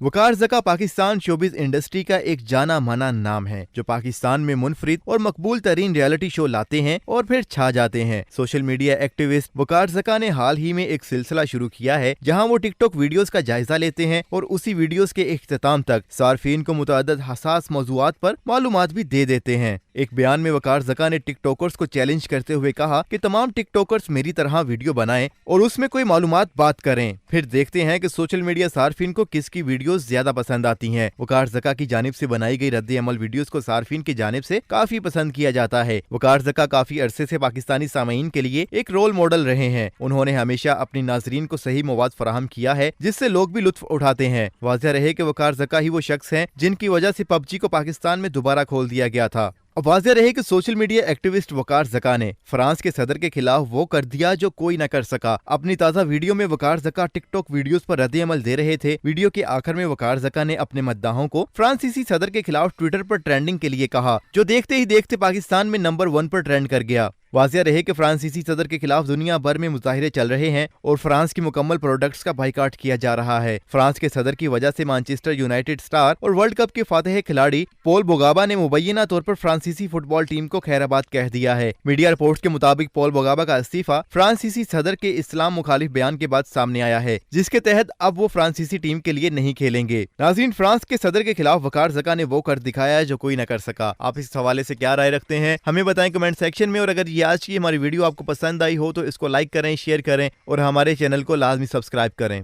वकार Zaka Pakistan showbiz industry का एक जाना माना नाम है जो पाकिस्तान में मुनफरिद और मकबूल तरीन रियलिटी शो लाते हैं और फिर छा जाते हैं। सोशल मीडिया एक्टिविस्ट वकार ज़का ने हाल ही में एक सिलसिला शुरू किया है जहां वो टिकटॉक वीडियोस का जायजा लेते हैं और उसी वीडियोस के इख्तिताम तक सार्फिन को मुतअद्दिद हसास मौज़ूआत पर मालूमात भी दे देते हैं। एक बयान में वकार ज़का ने टिकटॉकर्स को चैलेंज करते हुए कहा कि तमाम टिकटॉकर्स मेरी तरह वीडियो बनाएं और उसमें कोई मालूमात बात करें, फिर देखते हैं कि सोशल मीडिया सार्फिन को किसकी वीडियोस ज्यादा पसंद आती हैं। वकार ज़का की जानिब से बनाई गई रद्द अमल वीडियोस को सार्फिन की जानिब से काफी पसंद किया जाता है। वकार ज़का काफी अरसे से पाकिस्तानी सामीन के लिए एक रोल मॉडल रहे हैं। उन्होंने हमेशा अपनी नाजरीन को सही मवाद फराहम किया है जिससे लोग भी लुत्फ उठाते हैं। वाज़ेह रहे कि वकार ज़का ही वो शख्स हैं जिनकी वजह से पबजी को पाकिस्तान में दोबारा खोल दिया गया था। अब वाज़ेह रहे कि सोशल मीडिया एक्टिविस्ट वकार ज़का ने फ्रांस के सदर के खिलाफ वो कर दिया जो कोई न कर सका। अपनी ताज़ा वीडियो में वकार ज़का टिकटॉक वीडियोस पर रद्द अमल दे रहे थे। वीडियो के आखिर में वकार ज़का ने अपने मद्दाहों को फ्रांसीसी सदर के खिलाफ ट्विटर पर ट्रेंडिंग के लिए कहा, जो देखते ही देखते पाकिस्तान में नंबर 1 पर ट्रेंड कर गया। वाज़ेह रहे कि फ्रांसीसी सदर के खिलाफ दुनिया भर में मुजाहिरे चल रहे हैं और फ्रांस की मुकम्मल प्रोडक्ट्स का बाइकाट किया जा रहा है। फ्रांस के सदर की वजह से मैनचेस्टर यूनाइटेड स्टार और वर्ल्ड कप के फातेह खिलाड़ी पॉल बोगाबा ने मुबैना तौर पर फ्रांसीसी फुटबॉल टीम को खैराबाद कह दिया है। मीडिया रिपोर्ट्स के मुताबिक पॉल बोगाबा का इस्तीफा फ्रांसीसी सदर के इस्लाम मुखालिफ बयान के बाद सामने आया है, जिसके तहत अब वो फ्रांसीसी टीम के लिए नहीं खेलेंगे। नाज़रीन, फ्रांस के सदर के खिलाफ वकार ज़का ने वो कर दिखाया है जो कोई न कर सका। आप इस हवाले से क्या राय रखते हैं हमें बताएं कमेंट सेक्शन में। और अगर ये आज की हमारी वीडियो आपको पसंद आई हो तो इसको लाइक करें, शेयर करें और हमारे चैनल को लाजमी सब्सक्राइब करें।